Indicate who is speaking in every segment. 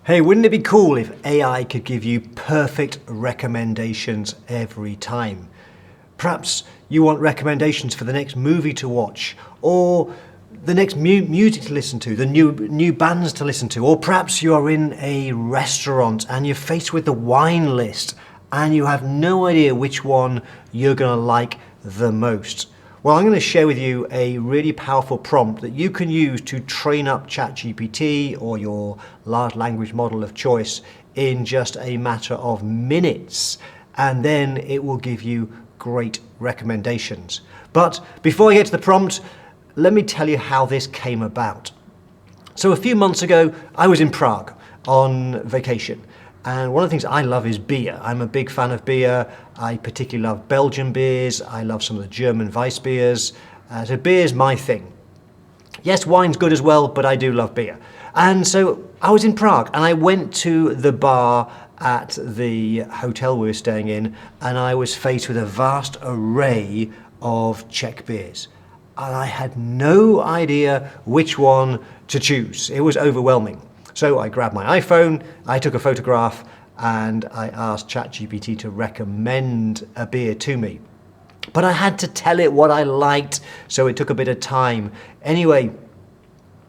Speaker 1: Hey, wouldn't it be cool if AI could give you perfect recommendations every time? Perhaps you want recommendations for the next movie to watch, or the next music to listen to, the new bands to listen to, or perhaps you are in a restaurant and you're faced with the wine list and you have no idea which one you're going to like the most. Well, I'm going to share with you a really powerful prompt that you can use to train up ChatGPT or your large language model of choice in just a matter of minutes, and then it will give you great recommendations. But before I get to the prompt, let me tell you how this came about. So a few months ago, I was in Prague on vacation. And one of the things I love is beer. I'm a big fan of beer. I particularly love Belgian beers. I love some of the German Weiss beers. So beer's my thing. Yes, wine's good as well, but I do love beer. And so I was in Prague and I went to the bar at the hotel we were staying in, and I was faced with a vast array of Czech beers. And I had no idea which one to choose. It was overwhelming. So I grabbed my iPhone, I took a photograph, and I asked ChatGPT to recommend a beer to me. But I had to tell it what I liked, so it took a bit of time. Anyway,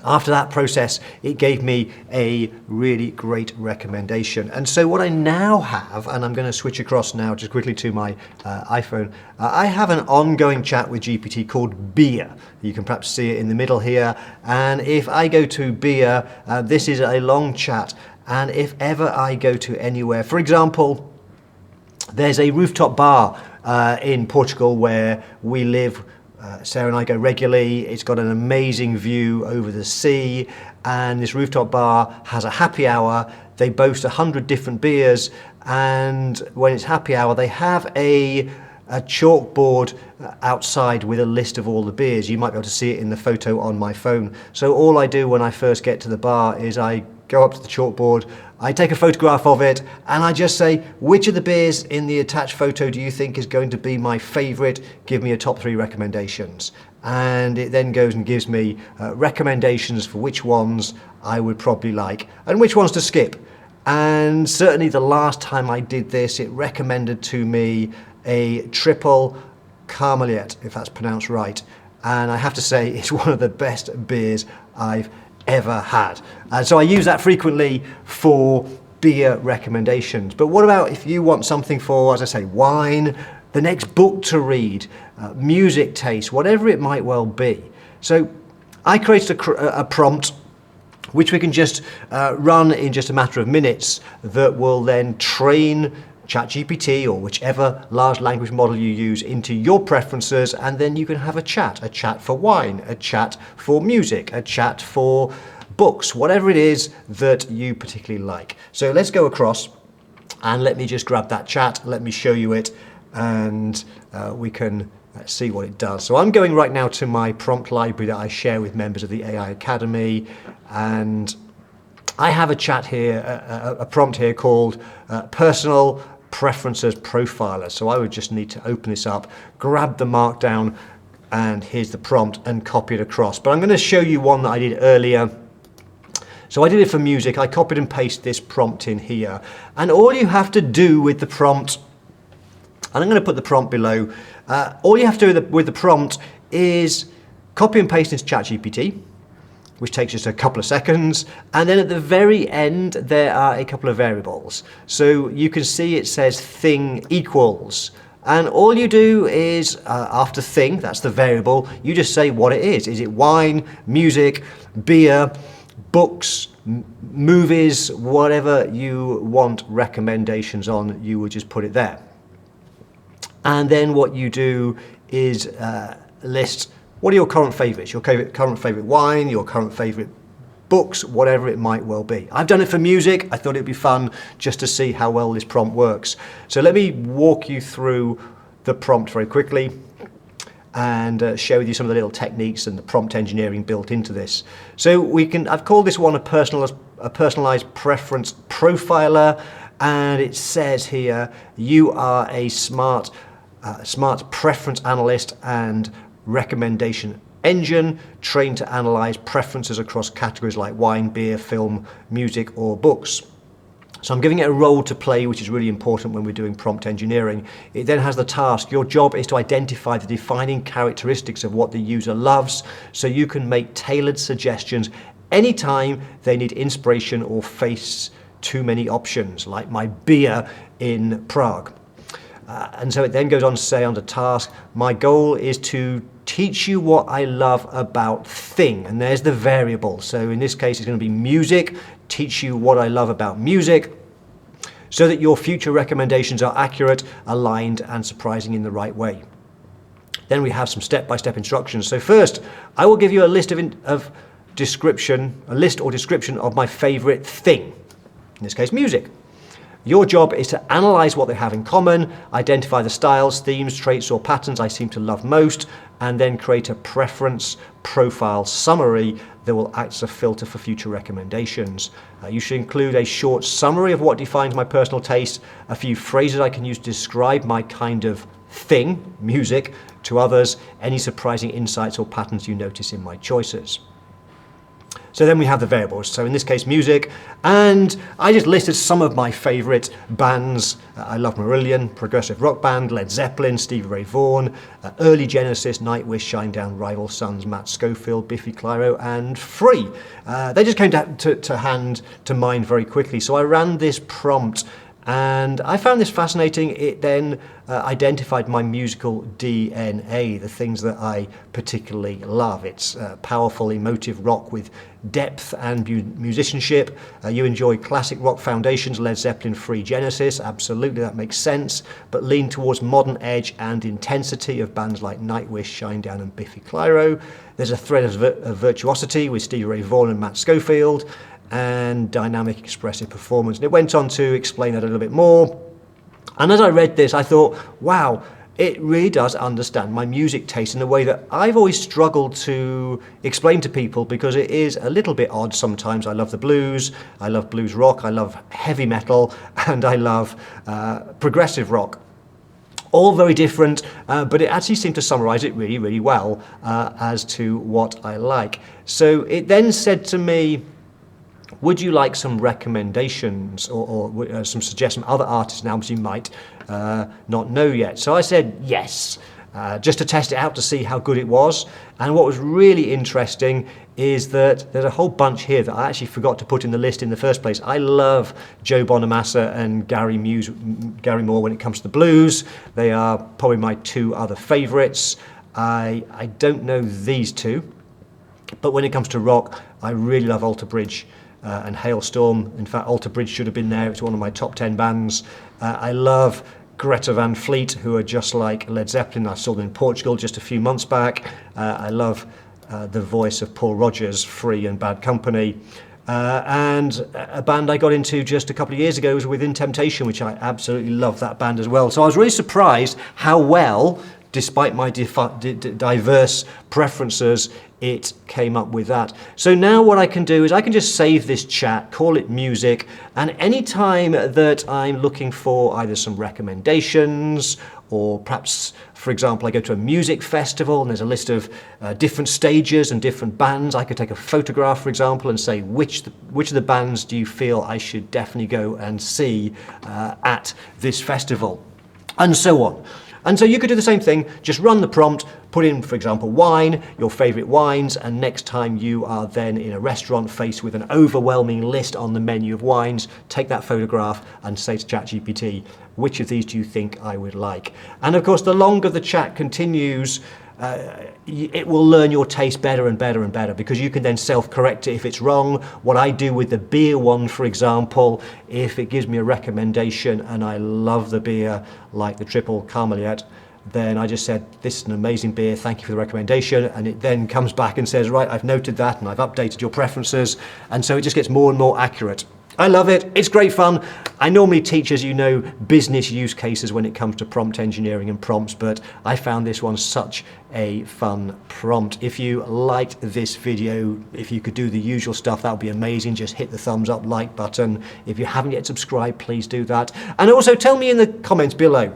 Speaker 1: after that process, it gave me a really great recommendation. And so what I now have, and I'm going to switch across now just quickly to my iPhone, I have an ongoing chat with GPT called Beer. You can perhaps see it in the middle here. And if I go to Beer, this is a long chat. And if ever I go to anywhere, for example, there's a rooftop bar in Portugal where we live. Sarah and I go regularly. It's got an amazing view over the sea, and this rooftop bar has a happy hour. They boast 100 different beers, and when it's happy hour, they have a chalkboard outside with a list of all the beers. You might be able to see it in the photo on my phone. So all I do when I first get to the bar is I go up to the chalkboard, I take a photograph of it, and I just say, which of the beers in the attached photo do you think is going to be my favorite? Give me a top 3 recommendations. And it then goes and gives me recommendations for which ones I would probably like and which ones to skip. And certainly the last time I did this, it recommended to me a triple Carmelit, if that's pronounced right. And I have to say, it's one of the best beers I've ever had. And so I use that frequently for beer recommendations. But what about if you want something for, as I say, wine, the next book to read, music taste, whatever it might well be. So I created a prompt which we can just run in just a matter of minutes that will then train ChatGPT or whichever large language model you use into your preferences, and then you can have a chat for wine, a chat for music, a chat for books, whatever it is that you particularly like. So let's go across and let me just grab that chat, let me show you it, and we can see what it does. So I'm going right now to my prompt library that I share with members of the AI Academy, and I have a chat here, a prompt here called Personal Preferences Profiler. So I would just need to open this up, grab the markdown, and here's the prompt, and copy it across. But I'm going to show you one that I did earlier. So I did it for music. I copied and pasted this prompt in here. And all you have to do with the prompt, and I'm going to put the prompt below, all you have to do with the prompt is copy and paste into ChatGPT, which takes just a couple of seconds. And then at the very end, there are a couple of variables. So you can see it says thing equals. And all you do is, after thing, that's the variable, you just say what it is. Is it wine, music, beer, books, movies, whatever you want recommendations on, you would just put it there. And then what you do is list what are your current favourites, your current favourite wine, your current favourite books, whatever it might well be. I've done it for music. I thought it'd be fun just to see how well this prompt works. So let me walk you through the prompt very quickly and share with you some of the little techniques and the prompt engineering built into this. So I've called this one a personalized preference profiler, and it says here, you are a smart preference analyst and recommendation engine trained to analyze preferences across categories like wine, beer, film, music, or books. So I'm giving it a role to play, which is really important when we're doing prompt engineering. It then has the task. Your job is to identify the defining characteristics of what the user loves, so you can make tailored suggestions anytime they need inspiration or face too many options, like my beer in Prague. And so it then goes on to say under task, my goal is to teach you what I love about thing. And there's the variable. So in this case, it's going to be music, teach you what I love about music, so that your future recommendations are accurate, aligned, and surprising in the right way. Then we have some step-by-step instructions. So first, I will give you a list of description of my favorite thing. In this case, music. Your job is to analyze what they have in common, identify the styles, themes, traits, or patterns I seem to love most, and then create a preference profile summary that will act as a filter for future recommendations. You should include a short summary of what defines my personal taste, a few phrases I can use to describe my kind of thing, music, to others, any surprising insights or patterns you notice in my choices. So then we have the variables. So in this case, music, and I just listed some of my favorite bands. I love Marillion, progressive rock band, Led Zeppelin, Stevie Ray Vaughan, early Genesis, Nightwish, Shinedown, Rival Sons, Matt Schofield, Biffy Clyro, and Free. They just came to mind very quickly. So I ran this prompt, and I found this fascinating. It then identified my musical DNA, the things that I particularly love. It's powerful, emotive rock with depth and musicianship. You enjoy classic rock foundations, Led Zeppelin, Free, Genesis. Absolutely, that makes sense. But lean towards modern edge and intensity of bands like Nightwish, Shinedown, and Biffy Clyro. There's a thread of virtuosity with Stevie Ray Vaughan and Matt Schofield, and dynamic expressive performance. And it went on to explain that a little bit more. And as I read this, I thought, wow, it really does understand my music taste in a way that I've always struggled to explain to people, because it is a little bit odd sometimes. I love the blues, I love blues rock, I love heavy metal, and I love progressive rock. All very different, but it actually seemed to summarize it really, really well as to what I like. So it then said to me, would you like some recommendations or some suggestions from other artists and albums you might not know yet? So I said yes, just to test it out to see how good it was. And what was really interesting is that there's a whole bunch here that I actually forgot to put in the list in the first place. I love Joe Bonamassa and Gary Moore when it comes to the blues. They are probably my two other favorites. I don't know these two, but when it comes to rock, I really love Alter Bridge and Hailstorm. In fact, Alter Bridge should have been there. It's one of my top 10 bands. I love Greta Van Fleet, who are just like Led Zeppelin. I saw them in Portugal just a few months back. I love the voice of Paul Rodgers, Free and Bad Company. And a band I got into just a couple of years ago was Within Temptation, which I absolutely love that band as well. So I was really surprised how well, despite my diverse preferences, it came up with that. So now what I can do is I can just save this chat, call it music, and anytime that I'm looking for either some recommendations, or perhaps, for example, I go to a music festival and there's a list of different stages and different bands, I could take a photograph, for example, and say, which of the bands do you feel I should definitely go and see at this festival, and so on. And so you could do the same thing, just run the prompt, put in, for example, wine, your favorite wines, and next time you are then in a restaurant faced with an overwhelming list on the menu of wines, take that photograph and say to ChatGPT, which of these do you think I would like? And of course, the longer the chat continues, it will learn your taste better and better and better, because you can then self-correct it if it's wrong. What I do with the beer one, for example, if it gives me a recommendation and I love the beer, like the Triple Carmeliet, then I just said, this is an amazing beer, thank you for the recommendation, and it then comes back and says, right, I've noted that and I've updated your preferences, and so it just gets more and more accurate. I love it, it's great fun. I normally teach, as you know, business use cases when it comes to prompt engineering and prompts, but I found this one such a fun prompt. If you liked this video, if you could do the usual stuff, that would be amazing. Just hit the thumbs up, like button. If you haven't yet subscribed, please do that. And also tell me in the comments below,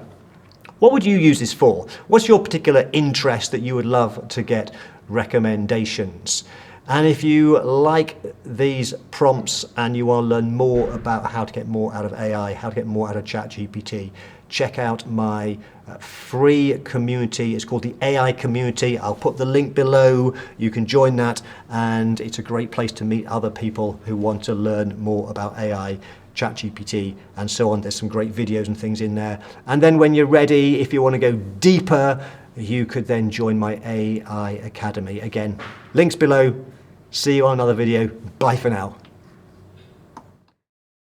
Speaker 1: what would you use this for? What's your particular interest that you would love to get recommendations. And if you like these prompts and you want to learn more about how to get more out of AI, how to get more out of ChatGPT, check out my free community. It's called the AI Community. I'll put the link below. You can join that, and it's a great place to meet other people who want to learn more about AI, ChatGPT, and so on. There's some great videos and things in there. And then when you're ready, if you want to go deeper, you could then join my AI Academy. Again, links below. See you on another video. Bye for now.